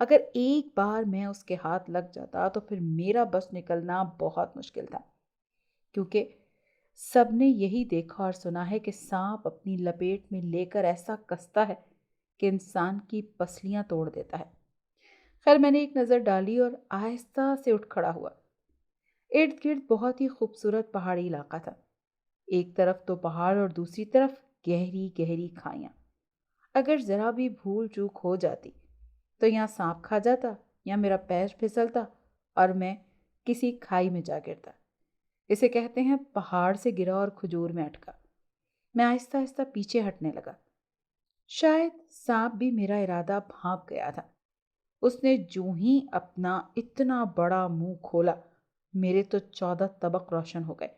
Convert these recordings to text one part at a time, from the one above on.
اگر ایک بار میں اس کے ہاتھ لگ جاتا تو پھر میرا بس نکلنا بہت مشکل تھا، کیونکہ سب نے یہی دیکھا اور سنا ہے کہ سانپ اپنی لپیٹ میں لے کر ایسا کستا ہے کہ انسان کی پسلیاں توڑ دیتا ہے۔ خیر، میں نے ایک نظر ڈالی اور آہستہ سے اٹھ کھڑا ہوا۔ ارد گرد بہت ہی خوبصورت پہاڑی علاقہ تھا، ایک طرف تو پہاڑ اور دوسری طرف گہری گہری کھائیاں۔ اگر ذرا بھی بھول چوک ہو جاتی تو یہاں سانپ کھا جاتا یا میرا پیر پھسلتا اور میں کسی کھائی میں جا گرتا۔ اسے کہتے ہیں پہاڑ سے گرا اور کھجور میں اٹکا۔ میں آہستہ آہستہ پیچھے ہٹنے لگا۔ شاید سانپ بھی میرا ارادہ بھانپ گیا تھا۔ اس نے جو ہی اپنا اتنا بڑا منہ کھولا، میرے تو 14 طبق روشن ہو گئے،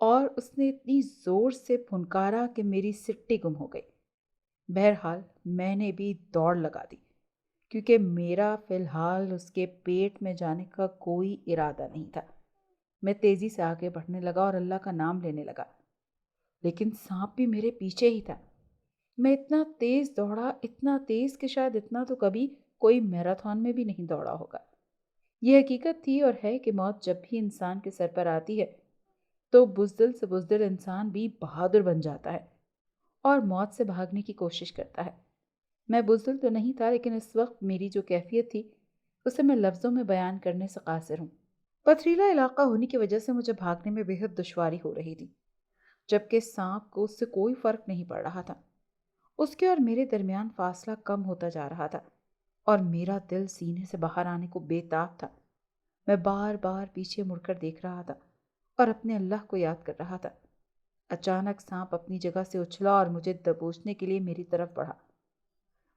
اور اس نے اتنی زور سے پھنکارا کہ میری سٹی گم ہو گئی۔ بہرحال میں نے بھی دوڑ لگا دی، کیونکہ میرا فی الحال اس کے پیٹ میں جانے کا کوئی ارادہ نہیں تھا۔ میں تیزی سے آگے بڑھنے لگا اور اللہ کا نام لینے لگا، لیکن سانپ بھی میرے پیچھے ہی تھا۔ میں اتنا تیز دوڑا، اتنا تیز کہ شاید اتنا تو کبھی کوئی میراتھن میں بھی نہیں دوڑا ہوگا۔ یہ حقیقت تھی اور ہے کہ موت جب بھی انسان کے سر پر آتی ہے تو بزدل سے بزدل انسان بھی بہادر بن جاتا ہے اور موت سے بھاگنے کی کوشش کرتا ہے۔ میں بزدل تو نہیں تھا، لیکن اس وقت میری جو کیفیت تھی اسے میں لفظوں میں بیان کرنے سے قاصر ہوں۔ پتھریلا علاقہ ہونے کی وجہ سے مجھے بھاگنے میں بے حد دشواری ہو رہی تھی، جبکہ سانپ کو اس سے کوئی فرق نہیں پڑ رہا تھا۔ اس کے اور میرے درمیان فاصلہ کم ہوتا جا رہا تھا اور میرا دل سینے سے باہر آنے کو بے تاب تھا۔ میں بار بار پیچھے مڑ کر دیکھ رہا تھا اور اپنے اللہ کو یاد کر رہا تھا۔ اچانک سانپ اپنی جگہ سے اچھلا اور مجھے دبوچنے کے لیے میری طرف بڑھا۔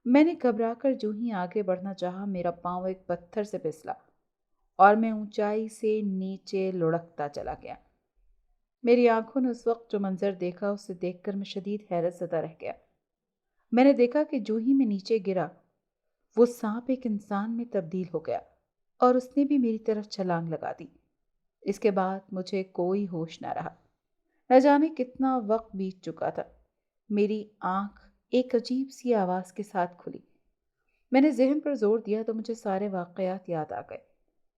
میں نے گھبرا کر جو ہی آگے بڑھنا چاہا، میرا پاؤں ایک پتھر سے پھسلا اور میں اونچائی سے نیچے لڑکتا چلا گیا۔ میری آنکھوں نے اس وقت جو منظر دیکھا اسے دیکھ کر میں شدید حیرت زدہ رہ گیا۔ میں نے دیکھا کہ جو ہی میں نیچے گرا، وہ سانپ ایک انسان میں تبدیل ہو گیا اور اس نے بھی میری طرف چھلانگ لگا دی۔ اس کے بعد مجھے کوئی ہوش نہ رہا۔ نہ جانے کتنا وقت بیت چکا تھا۔ میری آنکھ ایک عجیب سی آواز کے ساتھ کھلی۔ میں نے ذہن پر زور دیا تو مجھے سارے واقعات یاد آ گئے۔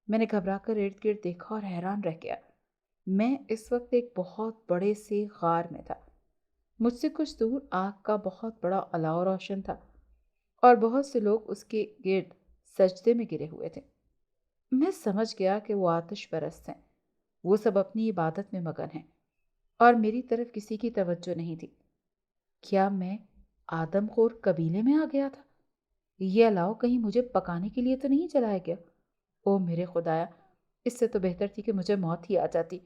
میں نے گھبرا کر ارد گرد دیکھا اور حیران رہ گیا۔ میں اس وقت ایک بہت بڑے سے غار میں تھا۔ مجھ سے کچھ دور آگ کا بہت بڑا الاؤ روشن تھا اور بہت سے لوگ اس کے گرد سجدے میں گرے ہوئے تھے۔ میں سمجھ گیا کہ وہ آتش پرست ہیں، وہ سب اپنی عبادت میں مگن ہیں اور میری طرف کسی کی توجہ نہیں تھی۔ کیا میں آدم خور قبیلے میں آ گیا تھا؟ یہ الاؤ کہیں مجھے پکانے کے لیے تو نہیں جلایا گیا؟ او میرے خدایا، اس سے تو بہتر تھی کہ مجھے موت ہی آ جاتی۔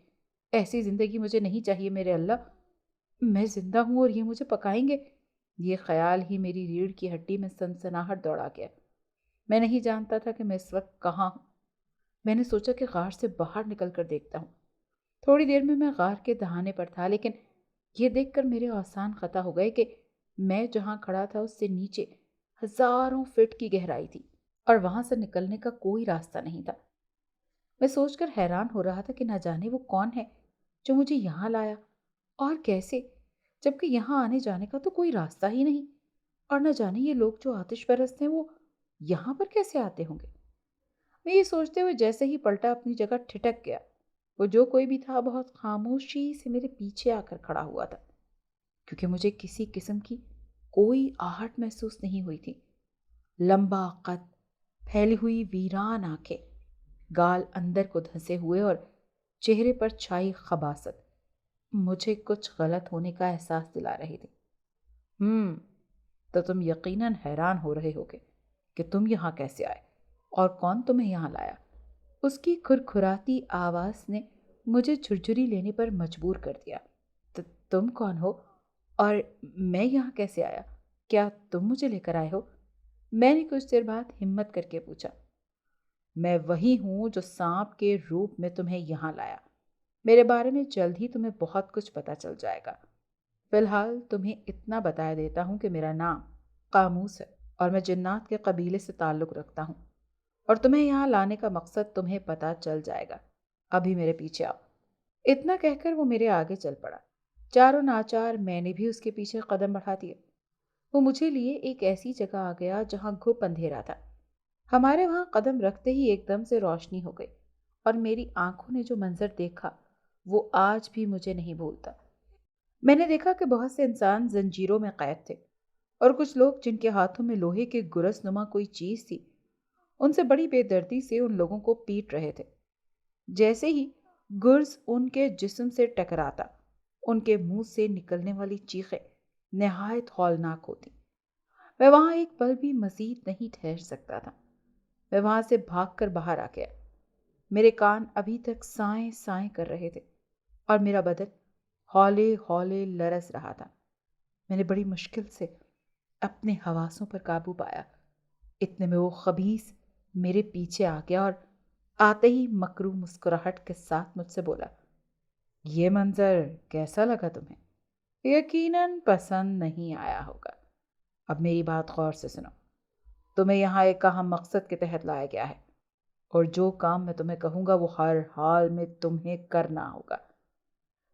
ایسی زندگی مجھے نہیں چاہیے میرے اللہ۔ میں زندہ ہوں اور یہ مجھے پکائیں گے؟ یہ خیال ہی میری ریڑھ کی ہڈی میں سنسناہٹ دوڑا گیا۔ میں نہیں جانتا تھا کہ میں اس وقت کہاں ہوں۔ میں نے سوچا کہ غار سے باہر نکل کر دیکھتا ہوں۔ تھوڑی دیر میں غار کے دہانے پر تھا، لیکن یہ دیکھ کر میرے آسان خطا ہو گئے کہ میں جہاں کھڑا تھا اس سے نیچے ہزاروں فٹ کی گہرائی تھی اور وہاں سے نکلنے کا کوئی راستہ نہیں تھا۔ میں سوچ کر حیران ہو رہا تھا کہ نہ جانے وہ کون ہے جو مجھے یہاں لایا اور کیسے، جبکہ یہاں آنے جانے کا تو کوئی راستہ ہی نہیں، اور نہ جانے یہ لوگ جو آتش پرست ہیں وہ یہاں پر کیسے آتے ہوں گے۔ میں یہ سوچتے ہوئے جیسے ہی پلٹا اپنی جگہ ٹھٹک گیا۔ وہ جو کوئی بھی تھا بہت خاموشی سے میرے پیچھے آ کر کھڑا ہوا تھا، کیونکہ مجھے کسی قسم کی کوئی آہٹ محسوس نہیں ہوئی تھی۔ لمبا قد، پھیلی ہوئی ویران آنکھیں، گال اندر کو دھنسے ہوئے اور چہرے پر چھائی خباثت مجھے کچھ غلط ہونے کا احساس دلا رہی تھی۔ تو تم یقیناً حیران ہو رہے ہوگے کہ تم یہاں کیسے آئے اور کون تمہیں یہاں لایا۔ اس کی کھرکھراتی آواز نے مجھے جھرجھری لینے پر مجبور کر دیا۔ تم کون ہو اور میں یہاں کیسے آیا؟ کیا تم مجھے لے کر آئے ہو؟ میں نے کچھ دیر بعد ہمت کر کے پوچھا۔ میں وہی ہوں جو سانپ کے روپ میں تمہیں یہاں لایا۔ میرے بارے میں جلد ہی تمہیں بہت کچھ پتا چل جائے گا۔ فی الحال تمہیں اتنا بتا دیتا ہوں کہ میرا نام قاموس ہے اور میں جنات کے قبیلے سے تعلق رکھتا ہوں، اور تمہیں یہاں لانے کا مقصد تمہیں پتا چل جائے گا۔ ابھی میرے پیچھے آؤ۔ اتنا کہہ کر وہ میرے آگے چل پڑا۔ چاروں ناچار میں نے بھی اس کے پیچھے قدم بڑھا دیے۔ وہ مجھے لیے ایک ایسی جگہ آ گیا جہاں گھپ اندھیرا تھا۔ ہمارے وہاں قدم رکھتے ہی ایک دم سے روشنی ہو گئی اور میری آنکھوں نے جو منظر دیکھا وہ آج بھی مجھے نہیں بھولتا۔ میں نے دیکھا کہ بہت سے انسان زنجیروں میں قید تھے اور کچھ لوگ جن کے ہاتھوں میں لوہے کے گرس نما کوئی چیز تھی، ان سے بڑی بے دردی سے ان لوگوں کو پیٹ رہے تھے۔ جیسے ہی گرز ان کے جسم سے ٹکراتا، ان کے منہ سے نکلنے والی چیخیں نہایت ہولناک ہوتی۔ میں وہاں ایک پل بھی مزید نہیں ٹھہر سکتا تھا۔ میں وہاں سے بھاگ کر باہر آ گیا۔ میرے کان ابھی تک سائیں سائیں کر رہے تھے اور میرا بدن ہولے ہولے لرز رہا تھا۔ میں نے بڑی مشکل سے اپنے حواسوں پر قابو پایا۔ اتنے میں وہ خبیث میرے پیچھے آ گیا اور آتے ہی مکروہ مسکراہٹ کے ساتھ مجھ سے بولا، یہ منظر کیسا لگا تمہیں؟ یقیناً پسند نہیں آیا ہوگا۔ اب میری بات غور سے سنو۔ تمہیں یہاں ایک اہم مقصد کے تحت لایا گیا ہے اور جو کام میں تمہیں کہوں گا وہ ہر حال میں تمہیں کرنا ہوگا،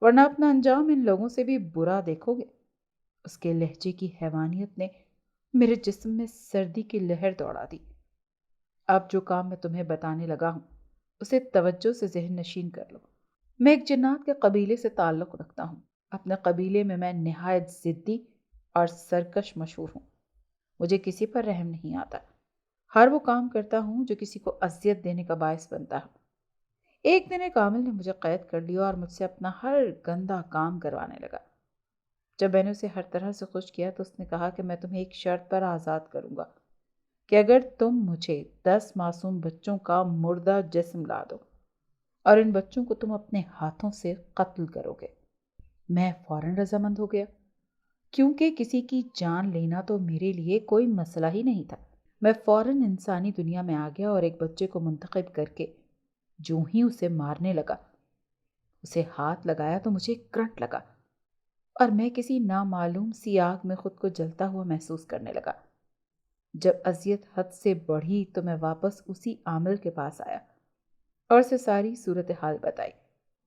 ورنہ اپنا انجام ان لوگوں سے بھی برا دیکھو گے۔ اس کے لہجے کی حیوانیت نے میرے جسم میں سردی کی لہر دوڑا دی۔ اب جو کام میں تمہیں بتانے لگا ہوں اسے توجہ سے ذہن نشین کر لو۔ میں ایک جنات کے قبیلے سے تعلق رکھتا ہوں۔ اپنے قبیلے میں نہایت ضدی اور سرکش مشہور ہوں۔ مجھے کسی پر رحم نہیں آتا۔ ہر وہ کام کرتا ہوں جو کسی کو اذیت دینے کا باعث بنتا ہے۔ ایک دن ایک عامل نے مجھے قید کر لیا اور مجھ سے اپنا ہر گندا کام کروانے لگا۔ جب میں نے اسے ہر طرح سے خوش کیا تو اس نے کہا کہ میں تمہیں ایک شرط پر آزاد کروں گا کہ اگر تم مجھے 10 معصوم بچوں کا مردہ جسم لا دو اور ان بچوں کو تم اپنے ہاتھوں سے قتل کرو گے۔ میں فوراً رضامند ہو گیا، کیونکہ کسی کی جان لینا تو میرے لیے کوئی مسئلہ ہی نہیں تھا۔ میں فوراً انسانی دنیا میں آ گیا اور ایک بچے کو منتخب کر کے جو ہی اسے مارنے لگا، اسے ہاتھ لگایا تو مجھے کرنٹ لگا اور میں کسی نامعلوم سی آگ میں خود کو جلتا ہوا محسوس کرنے لگا۔ جب اذیت حد سے بڑھی تو میں واپس اسی عامل کے پاس آیا اور اسے ساری صورتحال بتائی۔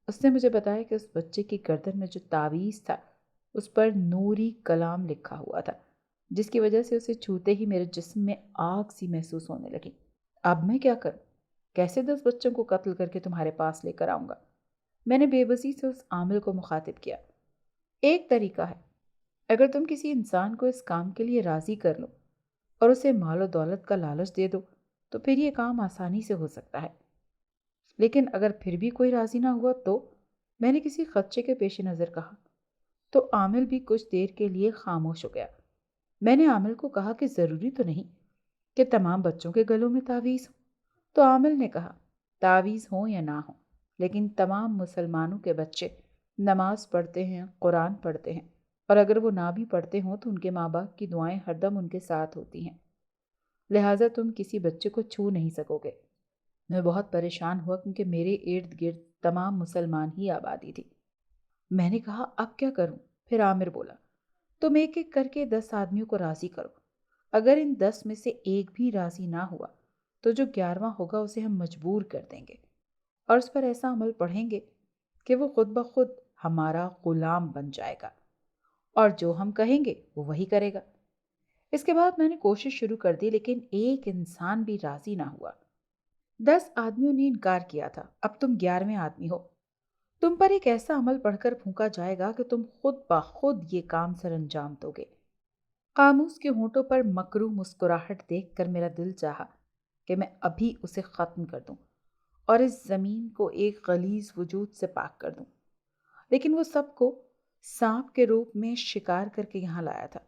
اس نے مجھے بتایا کہ اس بچے کی گردن میں جو تعویذ تھا اس پر نوری کلام لکھا ہوا تھا، جس کی وجہ سے اسے چھوتے ہی میرے جسم میں آگ سی محسوس ہونے لگی۔ اب میں کیا کروں؟ کیسے 10 بچوں کو قتل کر کے تمہارے پاس لے کر آؤں گا؟ میں نے بے بسی سے اس عامل کو مخاطب کیا۔ ایک طریقہ ہے، اگر تم کسی انسان کو اس کام کے لیے راضی کر لو اور اسے مال و دولت کا لالچ دے دو تو پھر یہ کام آسانی سے ہو سکتا ہے، لیکن اگر پھر بھی کوئی راضی نہ ہوا تو؟ میں نے کسی خدشے کے پیش نظر کہا۔ تو عامل بھی کچھ دیر کے لیے خاموش ہو گیا۔ میں نے عامل کو کہا کہ ضروری تو نہیں کہ تمام بچوں کے گلوں میں تعویذ ہو۔ تو عامل نے کہا، تعویذ ہو یا نہ ہو، لیکن تمام مسلمانوں کے بچے نماز پڑھتے ہیں، قرآن پڑھتے ہیں، اور اگر وہ نہ بھی پڑھتے ہوں تو ان کے ماں باپ کی دعائیں ہر دم ان کے ساتھ ہوتی ہیں، لہٰذا تم کسی بچے کو چھو نہیں سکو گے۔ میں بہت پریشان ہوا کیونکہ میرے ارد گرد تمام مسلمان ہی آبادی تھی۔ میں نے کہا، اب کیا کروں؟ پھر عامر بولا، تم ایک ایک کر کے 10 آدمیوں کو راضی کرو۔ اگر ان 10 میں سے ایک بھی راضی نہ ہوا تو جو 11واں ہوگا اسے ہم مجبور کر دیں گے اور اس پر ایسا عمل پڑھیں گے کہ وہ خود بخود ہمارا غلام بن جائے گا اور جو ہم کہیں گے وہ وہی کرے گا۔ اس کے بعد میں نے کوشش شروع کر دی، لیکن ایک انسان بھی راضی نہ ہوا۔ 10 آدمیوں نے انکار کیا تھا۔ اب تم 11ویں آدمی ہو۔ تم پر ایک ایسا عمل پڑھ کر پھونکا جائے گا کہ تم خود بخود یہ کام سر انجام دو گے۔ قاموس کے ہونٹوں پر مکروہ مسکراہٹ دیکھ کر میرا دل چاہا کہ میں ابھی اسے ختم کر دوں اور اس زمین کو ایک غلیظ وجود سے پاک کر دوں، لیکن وہ سب کو سانپ کے روپ میں شکار کر کے یہاں لایا تھا۔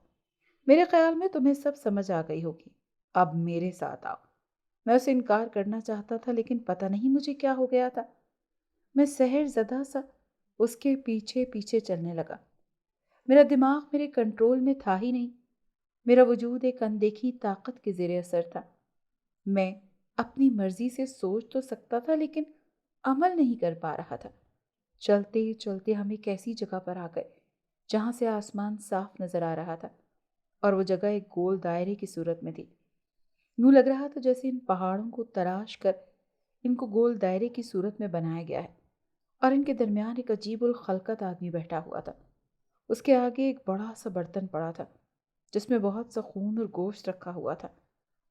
میرے خیال میں تمہیں سب سمجھ آ گئی ہوگی۔ اب میرے ساتھ آؤ۔ میں اسے انکار کرنا چاہتا تھا، لیکن پتہ نہیں مجھے کیا ہو گیا تھا۔ میں سحر زدہ سا اس کے پیچھے پیچھے چلنے لگا۔ میرا دماغ میرے کنٹرول میں تھا ہی نہیں۔ میرا وجود ایک اندیکھی طاقت کے زیر اثر تھا۔ میں اپنی مرضی سے سوچ تو سکتا تھا لیکن عمل نہیں کر پا رہا تھا۔ چلتے چلتے ہم ایک ایسی جگہ پر آ گئے جہاں سے آسمان صاف نظر آ رہا تھا اور وہ جگہ ایک گول دائرے کی صورت میں تھی۔ یوں لگ رہا تھا جیسے ان پہاڑوں کو تراش کر ان کو گول دائرے کی صورت میں بنایا گیا ہے اور ان کے درمیان ایک عجیب الخلقت آدمی بیٹھا ہوا تھا۔ اس کے آگے ایک بڑا سا برتن پڑا تھا جس میں بہت سا خون اور گوشت رکھا ہوا تھا۔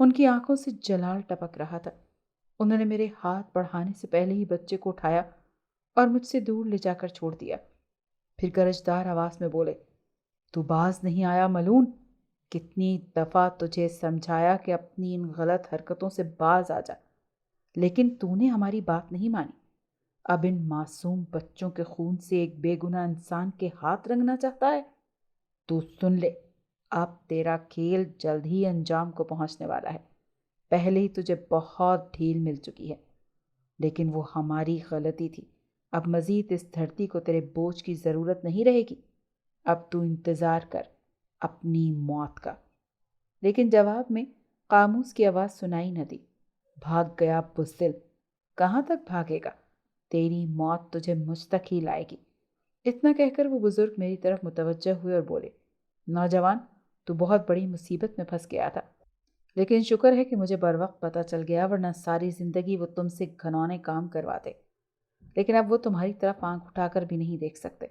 ان کی آنکھوں سے جلال ٹپک رہا تھا۔ انہوں نے میرے ہاتھ بڑھانے سے پہلے ہی بچے کو اٹھایا اور مجھ سے دور لے جا کر چھوڑ دیا۔ پھر گرجدار آواز میں بولے، تو باز نہیں آیا ملعون؟ کتنی دفعہ تجھے سمجھایا کہ اپنی ان غلط حرکتوں سے باز آ جا، لیکن تو نے ہماری بات نہیں مانی۔ اب ان معصوم بچوں کے خون سے ایک بے گناہ انسان کے ہاتھ رنگنا چاہتا ہے؟ تو سن لے، اب تیرا کھیل جلد ہی انجام کو پہنچنے والا ہے۔ پہلے ہی تجھے بہت ڈھیل مل چکی ہے، لیکن وہ ہماری غلطی تھی۔ اب مزید اس دھرتی کو تیرے بوجھ کی ضرورت نہیں رہے گی۔ اب تو انتظار کر اپنی موت کا۔ لیکن جواب میں قاموس کی آواز سنائی نہ دی۔ بھاگ گیا بزدل، کہاں تک بھاگے گا؟ تیری موت تجھے مجھ تک ہی لائے گی۔ اتنا کہہ کر وہ بزرگ میری طرف متوجہ ہوئے اور بولے، نوجوان، تو بہت بڑی مصیبت میں پھنس گیا تھا، لیکن شکر ہے کہ مجھے بروقت پتہ چل گیا، ورنہ ساری زندگی وہ تم سے گھنونے کام کرواتے، لیکن اب وہ تمہاری طرف آنکھ اٹھا کر بھی نہیں دیکھ سکتے۔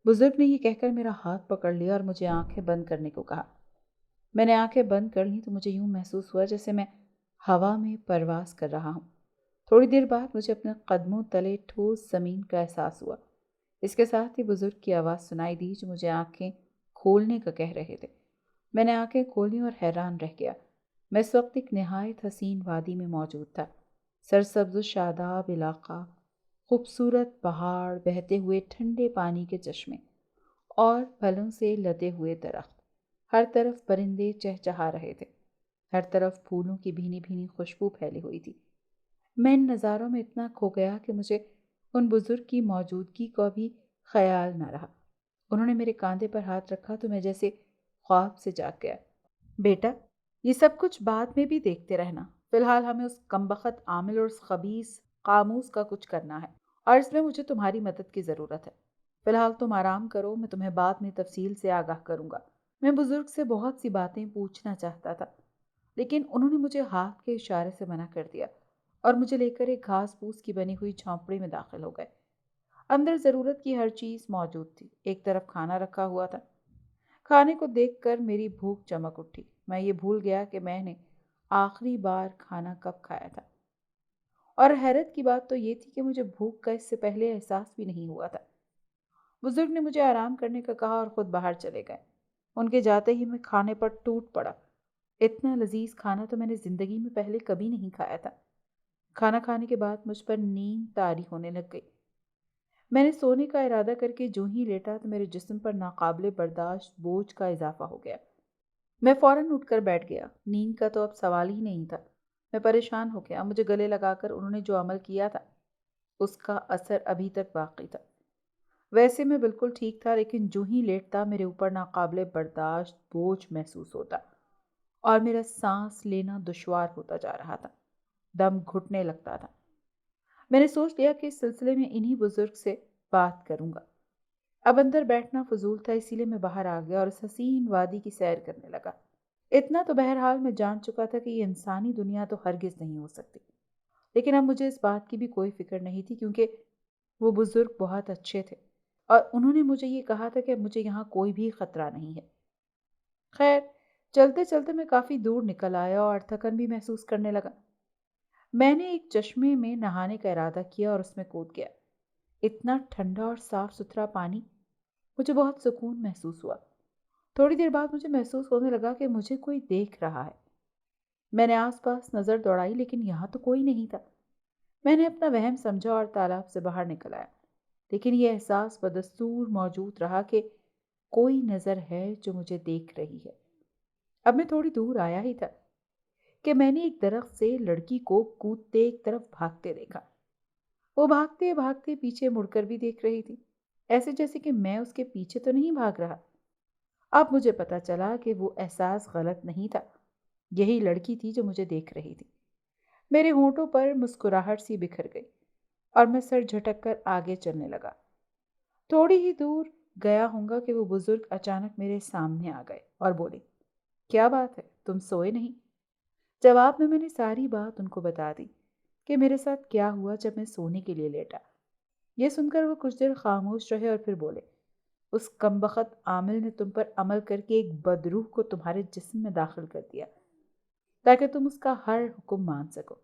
بزرگ نے یہ کہہ کر میرا ہاتھ پکڑ لیا اور مجھے آنکھیں بند کرنے کو کہا۔ میں نے آنکھیں بند کر لیں تو مجھے یوں محسوس ہوا جیسے میں ہوا میں پرواز کر رہا ہوں۔ تھوڑی دیر بعد مجھے اپنے قدموں تلے ٹھوس زمین کا احساس ہوا۔ اس کے ساتھ ہی بزرگ کی آواز سنائی دی جو مجھے آنکھیں کھولنے کا کہہ رہے تھے۔ میں نے آنکھیں کھولیں اور حیران رہ گیا۔ میں اس وقت ایک نہایت حسین وادی میں موجود تھا۔ سرسبز و شاداب علاقہ، خوبصورت پہاڑ، بہتے ہوئے ٹھنڈے پانی کے چشمے اور پھلوں سے لدے ہوئے درخت۔ ہر طرف پرندے چہچہا رہے تھے۔ ہر طرف پھولوں کی بھینی بھینی خوشبو پھیلی ہوئی تھی۔ میں ان نظاروں میں اتنا کھو گیا کہ مجھے ان بزرگ کی موجودگی کا بھی خیال نہ رہا۔ انہوں نے میرے کاندھے پر ہاتھ رکھا تو میں جیسے خواب سے جاگ گیا۔ بیٹا، یہ سب کچھ بعد میں بھی دیکھتے رہنا، فی الحال ہمیں اس کمبخت عامل اور اس خبیث قاموس کا کچھ کرنا ہے، اور اس میں مجھے تمہاری مدد کی ضرورت ہے۔ فی الحال تم آرام کرو، میں تمہیں بعد میں تفصیل سے آگاہ کروں گا۔ میں بزرگ سے بہت سی باتیں پوچھنا چاہتا تھا، لیکن انہوں نے مجھے ہاتھ کے اشارے سے منع کر دیا اور مجھے لے کر ایک گھاس پھوس کی بنی ہوئی جھونپڑی میں داخل ہو گئے۔ اندر ضرورت کی ہر چیز موجود تھی۔ ایک طرف کھانا رکھا ہوا تھا۔ کھانے کو دیکھ کر میری بھوک چمک اٹھی۔ میں یہ بھول گیا کہ میں نے آخری بار کھانا کب کھایا تھا، اور حیرت کی بات تو یہ تھی کہ مجھے بھوک کا اس سے پہلے احساس بھی نہیں ہوا تھا۔ بزرگ نے مجھے آرام کرنے کا کہا اور خود باہر چلے گئے۔ ان کے جاتے ہی میں کھانے پر ٹوٹ پڑا۔ اتنا لذیذ کھانا تو میں نے زندگی میں پہلے کبھی نہیں کھایا تھا۔ کھانا کھانے کے بعد مجھ پر نیند طاری ہونے لگ گئی۔ میں نے سونے کا ارادہ کر کے جو ہی لیٹا تو میرے جسم پر ناقابل برداشت بوجھ کا اضافہ ہو گیا۔ میں فوراً اٹھ کر بیٹھ گیا۔ نیند کا تو اب سوال ہی نہیں تھا۔ میں پریشان ہو گیا۔ مجھے گلے لگا کر انہوں نے جو عمل کیا تھا اس کا اثر ابھی تک باقی تھا۔ ویسے میں بالکل ٹھیک تھا، لیکن جو ہی لیٹتا میرے اوپر ناقابل برداشت بوجھ محسوس ہوتا اور میرا سانس لینا دشوار ہوتا جا رہا تھا۔ دم گھٹنے لگتا تھا۔ میں نے سوچ لیا کہ اس سلسلے میں انہی بزرگ سے بات کروں گا۔ اب اندر بیٹھنا فضول تھا، اسی لیے میں باہر آ گیا اور اس حسین وادی کی سیر کرنے لگا۔ اتنا تو بہرحال میں جان چکا تھا کہ یہ انسانی دنیا تو ہرگز نہیں ہو سکتی، لیکن اب مجھے اس بات کی بھی کوئی فکر نہیں تھی کیونکہ وہ بزرگ بہت اچھے تھے اور انہوں نے مجھے یہ کہا تھا کہ اب مجھے یہاں کوئی بھی خطرہ نہیں ہے۔ خیر، چلتے چلتے میں کافی دور نکل آیا اور تھکن بھی محسوس کرنے لگا۔ میں نے ایک چشمے میں نہانے کا ارادہ کیا اور اس میں کود گیا۔ اتنا ٹھنڈا اور صاف ستھرا پانی، مجھے بہت سکون محسوس ہوا۔ تھوڑی دیر بعد مجھے محسوس ہونے لگا کہ مجھے کوئی دیکھ رہا ہے۔ میں نے آس پاس نظر دوڑائی لیکن یہاں تو کوئی نہیں تھا۔ میں نے اپنا وہم سمجھا اور تالاب سے باہر نکل آیا، لیکن یہ احساس بدستور موجود رہا کہ کوئی نظر ہے جو مجھے دیکھ رہی ہے۔ اب میں تھوڑی دور آیا ہی تھا کہ میں نے ایک درخت سے لڑکی کو کودتے ایک طرف بھاگتے دیکھا۔ وہ بھاگتے بھاگتے پیچھے مڑ کر بھی دیکھ رہی تھی، ایسے جیسے کہ میں اس کے پیچھے تو نہیں بھاگ رہا۔ اب مجھے پتا چلا کہ وہ احساس غلط نہیں تھا، یہی لڑکی تھی جو مجھے دیکھ رہی تھی۔ میرے ہونٹوں پر مسکراہٹ سی بکھر گئی اور میں سر جھٹک کر آگے چلنے لگا۔ تھوڑی ہی دور گیا ہوں گا کہ وہ بزرگ اچانک میرے سامنے آ گئے اور بولے، کیا بات ہے، تم سوئے نہیں؟ جواب میں نے ساری بات ان کو بتا دی کہ میرے ساتھ کیا ہوا جب میں سونے کے لیے لیٹا۔ یہ سن کر وہ کچھ دیر خاموش رہے اور پھر بولے، اس کمبخت عامل نے تم پر عمل کر کے ایک بدروح کو تمہارے جسم میں داخل کر دیا تاکہ تم اس کا ہر حکم مان سکو۔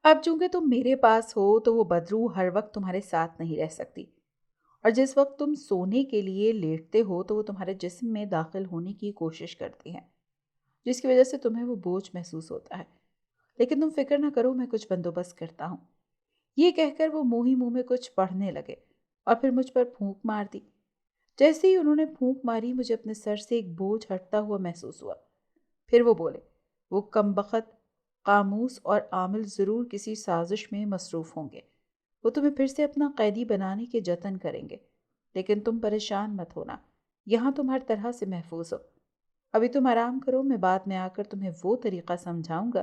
اب چونکہ تم میرے پاس ہو تو وہ بدروح ہر وقت تمہارے ساتھ نہیں رہ سکتی، اور جس وقت تم سونے کے لیے لیٹتے ہو تو وہ تمہارے جسم میں داخل ہونے کی کوشش کرتی ہے، جس کی وجہ سے تمہیں وہ بوجھ محسوس ہوتا ہے۔ لیکن تم فکر نہ کرو، میں کچھ بندوبست کرتا ہوں۔ یہ کہہ کر وہ منہ ہی منہ میں کچھ پڑھنے لگے اور پھر مجھ پر پھونک مار دی۔ جیسے ہی انہوں نے پھونک ماری مجھے اپنے سر سے ایک بوجھ ہٹتا ہوا محسوس ہوا۔ پھر وہ بولے، وہ کمبخت قاموس اور عامل ضرور کسی سازش میں مصروف ہوں گے۔ وہ تمہیں پھر سے اپنا قیدی بنانے کے جتن کریں گے، لیکن تم پریشان مت ہونا، یہاں تم ہر طرح سے محفوظ ہو۔ ابھی تم آرام کرو، میں بعد میں آ کر تمہیں وہ طریقہ سمجھاؤں گا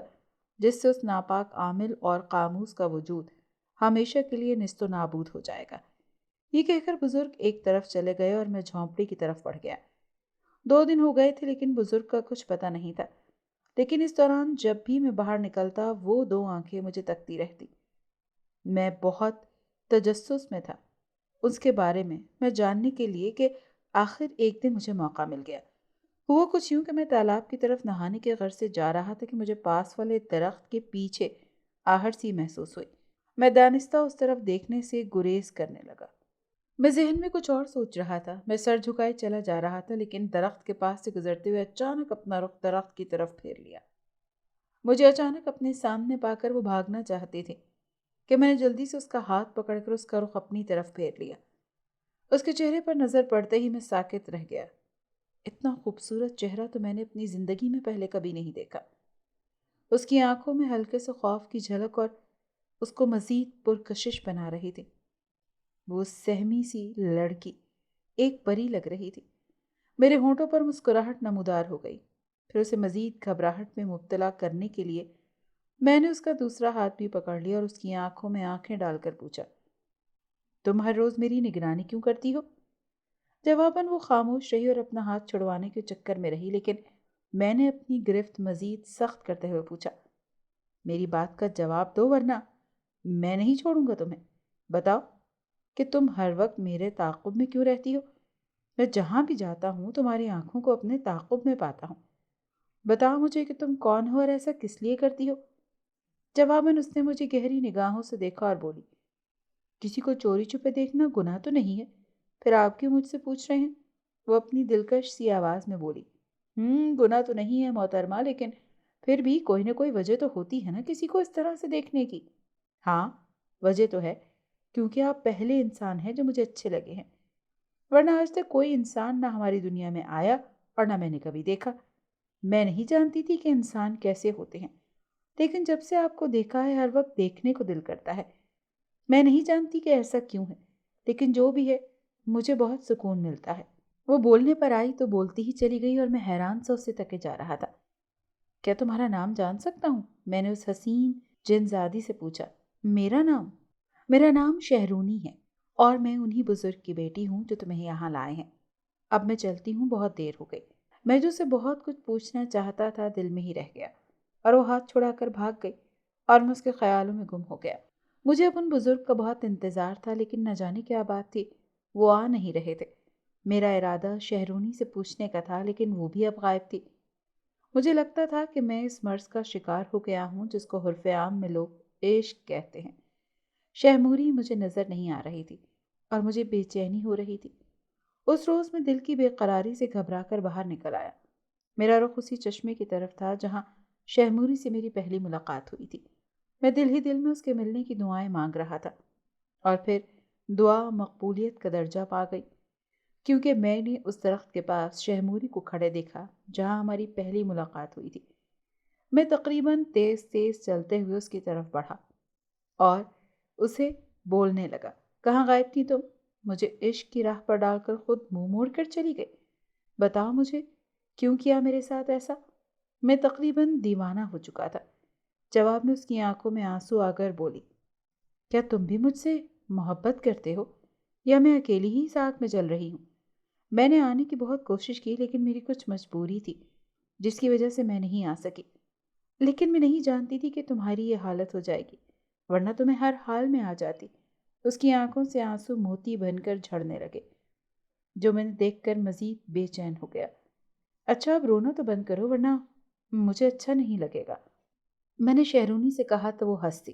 جس سے اس ناپاک عامل اور قاموس کا وجود ہمیشہ کے لیے نیست و نابود ہو جائے گا۔ یہ کہہ کر بزرگ ایک طرف چلے گئے اور میں جھونپڑی کی طرف بڑھ گیا۔ 2 دن ہو گئے تھے لیکن بزرگ کا کچھ پتہ نہیں تھا، لیکن اس دوران جب بھی میں باہر نکلتا وہ 2 آنکھیں مجھے تکتی رہتی۔ میں بہت تجسس میں تھا اس کے بارے میں جاننے کے لیے کہ آخر ایک دن مجھے موقع مل گیا۔ ہوا کچھ یوں کہ میں تالاب کی طرف نہانے کے غرض سے جا رہا تھا کہ مجھے پاس والے درخت کے پیچھے آہٹ سی محسوس ہوئی۔ میں دانستہ اس طرف دیکھنے سے گریز کرنے لگا۔ میں ذہن میں کچھ اور سوچ رہا تھا۔ میں سر جھکائے چلا جا رہا تھا لیکن درخت کے پاس سے گزرتے ہوئے اچانک اپنا رخ درخت کی طرف پھیر لیا۔ مجھے اچانک اپنے سامنے پا کر وہ بھاگنا چاہتی تھی کہ میں نے جلدی سے اس کا ہاتھ پکڑ کر اس کا رخ اپنی طرف پھیر لیا۔ اس کے چہرے پر نظر پڑتے ہی میں ساکت رہ گیا۔ اتنا خوبصورت چہرہ تو میں نے اپنی زندگی میں پہلے کبھی نہیں دیکھا۔ اس کی آنکھوں میں ہلکے سے خوف کی جھلک اور اس کو مزید پرکشش بنا رہی تھی۔ وہ سہمی سی لڑکی ایک پری لگ رہی تھی۔ میرے ہونٹوں پر مسکراہٹ نمودار ہو گئی۔ پھر اسے مزید گھبراہٹ میں مبتلا کرنے کے لیے میں نے اس کا دوسرا ہاتھ بھی پکڑ لیا اور اس کی آنکھوں میں آنکھیں ڈال کر پوچھا، تم ہر روز میری نگرانی کیوں کرتی ہو؟ جواباً وہ خاموش رہی اور اپنا ہاتھ چھڑوانے کے چکر میں رہی، لیکن میں نے اپنی گرفت مزید سخت کرتے ہوئے پوچھا، میری بات کا جواب دو ورنہ میں نہیں چھوڑوں گا تمہیں۔ بتاؤ کہ تم ہر وقت میرے تعاقب میں کیوں رہتی ہو؟ میں جہاں بھی جاتا ہوں تمہاری آنکھوں کو اپنے تعاقب میں پاتا ہوں۔ بتاؤ مجھے کہ تم کون ہو اور ایسا کس لیے کرتی ہو؟ جواباً اس نے مجھے گہری نگاہوں سے دیکھا اور بولی، کسی کو چوری چھپے دیکھنا گناہ تو نہیں ہے، پھر آپ کیوں مجھ سے پوچھ رہے ہیں؟ وہ اپنی دلکش سی آواز میں بولی، گناہ تو نہیں ہے محترمہ، لیکن پھر بھی کوئی نہ کوئی وجہ تو ہوتی ہے نا کسی کو اس طرح سے دیکھنے کی۔ ہاں وجہ تو ہے، کیونکہ آپ پہلے انسان ہیں جو مجھے اچھے لگے ہیں، ورنہ آج تک کوئی انسان نہ ہماری دنیا میں آیا اور نہ میں نے کبھی دیکھا۔ میں نہیں جانتی تھی کہ انسان کیسے ہوتے ہیں، لیکن جب سے آپ کو دیکھا ہے ہر وقت دیکھنے کو دل کرتا ہے۔ میں نہیں جانتی کہ ایسا کیوں ہے، لیکن جو بھی ہے مجھے بہت سکون ملتا ہے۔ وہ بولنے پر آئی تو بولتی ہی چلی گئی اور میں حیران سے اسے تکے جا رہا تھا۔ کیا تمہارا نام جان سکتا ہوں؟ میں نے اس حسین جن زادی سے پوچھا۔ میرا نام شہرونی ہے اور میں انہی بزرگ کی بیٹی ہوں جو تمہیں یہاں لائے ہیں۔ اب میں چلتی ہوں، بہت دیر ہو گئی۔ میں جو سے بہت کچھ پوچھنا چاہتا تھا دل میں ہی رہ گیا اور وہ ہاتھ چھڑا کر بھاگ گئی اور میں اس کے خیالوں میں گم ہو گیا۔ مجھے اب ان بزرگ کا بہت انتظار تھا، لیکن نہ جانے کیا بات تھی، وہ آ نہیں رہے تھے۔ میرا ارادہ شہرونی سے پوچھنے کا تھا لیکن وہ بھی اب غائب تھی۔ مجھے لگتا تھا کہ میں اس مرض کا شکار ہو گیا ہوں جس کو حرف عام میں لوگ عشق کہتے ہیں۔ شہموری مجھے نظر نہیں آ رہی تھی اور مجھے بے چینی ہو رہی تھی۔ اس روز میں دل کی بے قراری سے گھبرا کر باہر نکل آیا۔ میرا رخ اسی چشمے کی طرف تھا جہاں شہموری سے میری پہلی ملاقات ہوئی تھی۔ میں دل ہی دل میں اس کے ملنے کی دعائیں مانگ رہا تھا اور پھر دعا مقبولیت کا درجہ پا گئی، کیونکہ میں نے اس درخت کے پاس شہموری کو کھڑے دیکھا جہاں ہماری پہلی ملاقات ہوئی تھی۔ میں تقریباً تیز تیز چلتے ہوئے اس کی طرف بڑھا اور اسے بولنے لگا، کہاں غائب تھی تم؟ مجھے عشق کی راہ پر ڈال کر خود منہ موڑ کر چلی گئی۔ بتاؤ مجھے کیوں کیا میرے ساتھ ایسا؟ میں تقریباً دیوانہ ہو چکا تھا۔ جواب میں اس کی آنکھوں میں آنسو آ کر بولی، کیا تم بھی مجھ سے محبت کرتے ہو یا میں اکیلی ہی اس آگ میں جل رہی ہوں؟ میں نے آنے کی بہت کوشش کی لیکن میری کچھ مجبوری تھی جس کی وجہ سے میں نہیں آ سکی، لیکن میں نہیں جانتی تھی کہ تمہاری یہ حالت ہو جائے گی، ورنہ تو میں ہر حال میں آ جاتی۔ اس کی آنکھوں سے آنسو موتی بن کر جھڑنے لگے، جو میں نے دیکھ کر مزید بے چین ہو گیا۔ اچھا اب رونا تو بند کرو ورنہ مجھے اچھا نہیں لگے گا، میں نے شہرونی سے کہا تو وہ ہنس دی۔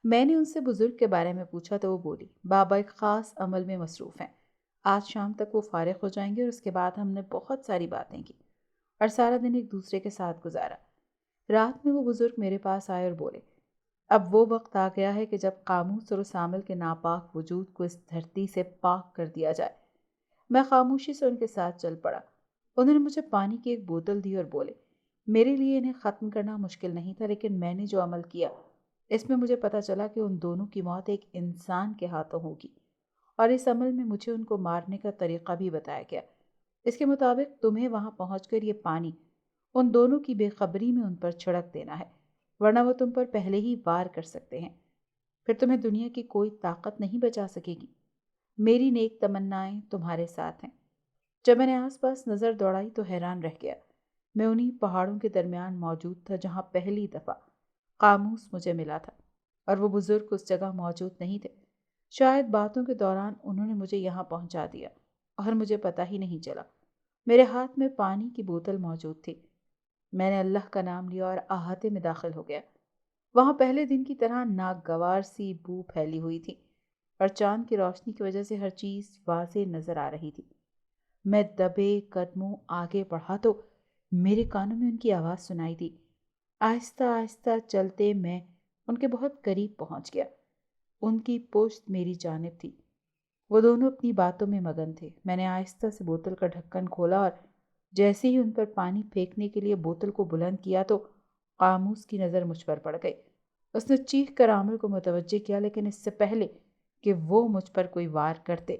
میں نے ان سے بزرگ کے بارے میں پوچھا تو وہ بولی، بابا ایک خاص عمل میں مصروف ہیں، آج شام تک وہ فارغ ہو جائیں گے اور اس کے بعد ہم نے بہت ساری باتیں کی اور سارا دن ایک دوسرے کے ساتھ گزارا۔ رات میں وہ بزرگ میرے پاس آئے اور بولے، اب وہ وقت آ گیا ہے کہ جب قاموس اور اس عامل کے ناپاک وجود کو اس دھرتی سے پاک کر دیا جائے۔ میں خاموشی سے ان کے ساتھ چل پڑا۔ انہوں نے مجھے پانی کی ایک بوتل دی اور بولے، میرے لیے انہیں ختم کرنا مشکل نہیں تھا، لیکن میں نے جو عمل کیا اس میں مجھے پتا چلا کہ ان دونوں کی موت ایک انسان کے ہاتھوں ہوگی، اور اس عمل میں مجھے ان کو مارنے کا طریقہ بھی بتایا گیا۔ اس کے مطابق تمہیں وہاں پہنچ کر یہ پانی ان دونوں کی بے خبری میں ان پر چھڑک دینا ہے، ورنہ وہ تم پر پہلے ہی وار کر سکتے ہیں، پھر تمہیں دنیا کی کوئی طاقت نہیں بچا سکے گی۔ میری نیک تمنائیں تمہارے ساتھ ہیں۔ جب میں نے آس پاس نظر دوڑائی تو حیران رہ گیا۔ میں انہی پہاڑوں کے درمیان موجود تھا جہاں پہلی دفعہ قاموس مجھے ملا تھا، اور وہ بزرگ اس جگہ موجود نہیں تھے۔ شاید باتوں کے دوران انہوں نے مجھے یہاں پہنچا دیا اور مجھے پتہ ہی نہیں چلا۔ میرے ہاتھ میں پانی کی بوتل موجود تھی۔ میں نے اللہ کا نام لیا اور احاطے میں داخل ہو گیا۔ وہاں پہلے دن کی طرح ناگوار سی بو پھیلی ہوئی تھی اور چاند کی روشنی کی وجہ سے ہر چیز واضح نظر آ رہی تھی۔ میں دبے قدموں آگے بڑھا تو میرے کانوں میں ان کی آواز سنائی دی۔ آہستہ آہستہ چلتے میں ان کے بہت قریب پہنچ گیا۔ ان کی پشت میری جانب تھی۔ وہ دونوں اپنی باتوں میں مگن تھے۔ میں نے آہستہ سے بوتل کا ڈھکن کھولا اور جیسے ہی ان پر پانی پھینکنے کے لیے بوتل کو بلند کیا تو قاموس کی نظر مجھ پر پڑ گئی۔ اس نے چیخ کر عامل کو متوجہ کیا، لیکن اس سے پہلے کہ وہ مجھ پر کوئی وار کرتے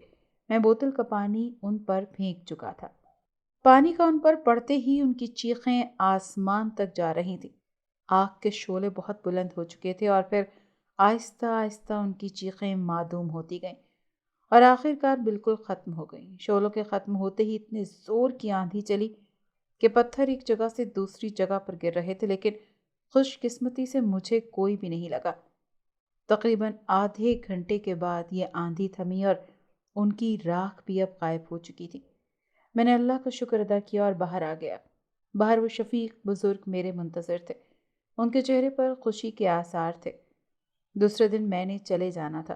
میں بوتل کا پانی ان پر پھینک چکا تھا۔ پانی کا ان پر پڑتے ہی ان کی چیخیں آسمان تک جا رہی تھیں۔ آگ کے شعلے بہت بلند ہو چکے تھے اور پھر آہستہ آہستہ ان کی چیخیں معدوم ہوتی گئیں اور آخر کار بالکل ختم ہو گئیں۔ شعلوں کے ختم ہوتے ہی اتنے زور کی آندھی چلی کہ پتھر ایک جگہ سے دوسری جگہ پر گر رہے تھے، لیکن خوش قسمتی سے مجھے کوئی بھی نہیں لگا۔ تقریباً آدھے گھنٹے کے بعد یہ آندھی تھمی اور ان کی راکھ بھی اب غائب ہو چکی تھی۔ میں نے اللہ کا شکر ادا کیا اور باہر آ گیا۔ باہر وہ شفیق بزرگ میرے منتظر تھے۔ ان کے چہرے پر خوشی کے آثار تھے۔ دوسرے دن میں نے چلے جانا تھا۔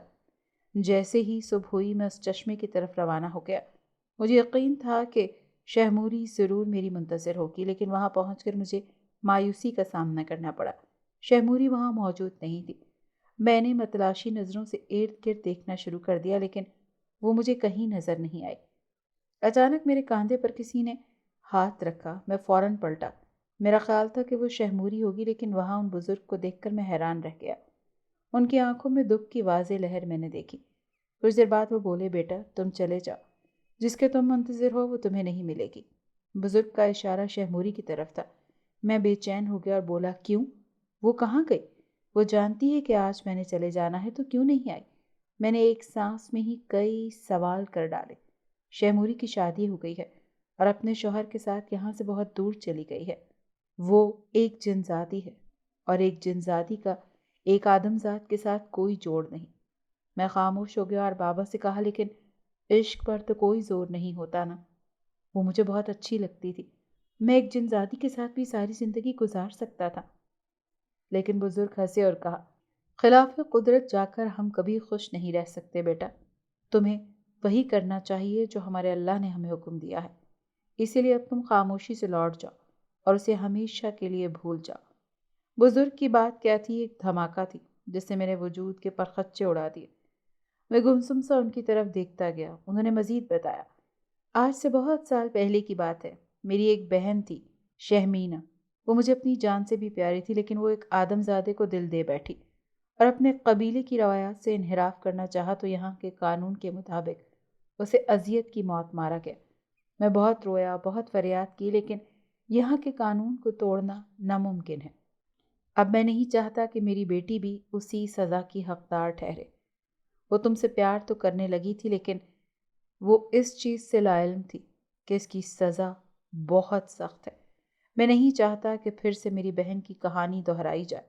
جیسے ہی صبح ہوئی میں اس چشمے کی طرف روانہ ہو گیا۔ مجھے یقین تھا کہ شہموری ضرور میری منتظر ہوگی، لیکن وہاں پہنچ کر مجھے مایوسی کا سامنا کرنا پڑا۔ شہموری وہاں موجود نہیں تھی۔ میں نے متلاشی نظروں سے ارد گرد دیکھنا شروع کر دیا، لیکن وہ مجھے کہیں نظر نہیں آئی۔ اچانک میرے کاندھے پر کسی نے ہاتھ رکھا۔ میں فوراً پلٹا۔ میرا خیال تھا کہ وہ شہموری ہوگی، لیکن وہاں ان بزرگ کو دیکھ کر میں حیران رہ گیا۔ ان کی آنکھوں میں دکھ کی واضح لہر میں نے دیکھی۔ کچھ دیر بعد وہ بولے، بیٹا تم چلے جاؤ، جس کے تم منتظر ہو وہ تمہیں نہیں ملے گی۔ بزرگ کا اشارہ شہموری کی طرف تھا۔ میں بے چین ہو گیا اور بولا، کیوں؟ وہ کہاں گئی؟ وہ جانتی ہے کہ آج میں نے چلے جانا ہے تو کیوں نہیں آئی؟ میں نے ایک سانس میں ہی کئی سوال کر ڈالے۔ شہموری کی شادی ہو گئی ہے اور اپنے شوہر کے ساتھ یہاں سے بہت دور چلی گئی ہے۔ وہ ایک جنزادی ہے اور ایک جنزادی کا ایک آدم ذات کے ساتھ کوئی جوڑ نہیں۔ میں خاموش ہو گیا اور بابا سے کہا، لیکن عشق پر تو کوئی زور نہیں ہوتا نا؟ وہ مجھے بہت اچھی لگتی تھی، میں ایک جنزادی کے ساتھ بھی ساری زندگی گزار سکتا تھا۔ لیکن بزرگ ہنسے اور کہا، خلاف قدرت جا کر ہم کبھی خوش نہیں رہ سکتے بیٹا۔ تمہیں وہی کرنا چاہیے جو ہمارے اللہ نے ہمیں حکم دیا ہے، اسی لیے اب تم خاموشی سے لوٹ جاؤ اور اسے ہمیشہ کے لیے بھول جاؤ۔ بزرگ کی بات کیا تھی، ایک دھماکہ تھی جس نے میرے وجود کے پرخچے اڑا دیے۔ میں گمسم سا ان کی طرف دیکھتا گیا۔ انہوں نے مزید بتایا، آج سے بہت سال پہلے کی بات ہے، میری ایک بہن تھی شہمینہ۔ وہ مجھے اپنی جان سے بھی پیاری تھی، لیکن وہ ایک آدم زادے کو دل دے بیٹھی اور اپنے قبیلے کی روایات سے انحراف کرنا چاہا تو یہاں کے قانون کے مطابق اسے اذیت کی موت مارا گیا۔ میں بہت رویا، بہت فریاد کی، لیکن یہاں کے قانون کو توڑنا ناممکن ہے۔ اب میں نہیں چاہتا کہ میری بیٹی بھی اسی سزا کی حقدار ٹھہرے۔ وہ تم سے پیار تو کرنے لگی تھی، لیکن وہ اس چیز سے لاعلم تھی کہ اس کی سزا بہت سخت ہے۔ میں نہیں چاہتا کہ پھر سے میری بہن کی کہانی دہرائی جائے۔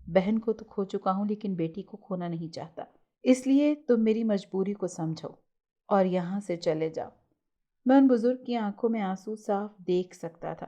بہن کو تو کھو چکا ہوں، لیکن بیٹی کو کھونا نہیں چاہتا۔ اس لیے تم میری مجبوری کو سمجھو اور یہاں سے چلے جاؤ۔ میں ان بزرگ کی آنکھوں میں آنسو صاف دیکھ سکتا تھا۔